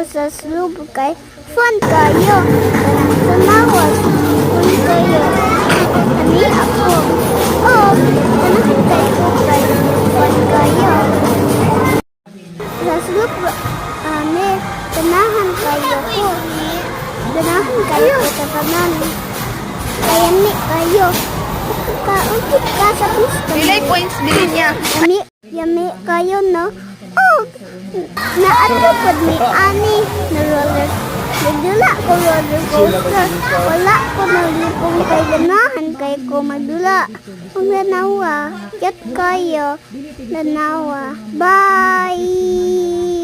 sa sloop kay fun kayo. Kanang sumawas, fun kayo. Ani ako. Oh, ganahan kayo kay fun kayo. Sa sloop, ganahan kayo ko. Ganahan kayo sa tanan. Kaya ni kayo. Kaunti ka sa pista. Pilay points dili niya. Yami kayo, no? Oh, naatupad ni Ani na roller. Nagdula ko roller coaster. Wala ko naglipong kay ganahan kay ko magdula. Kung nanawa, yat kayo, nanawa. Bye!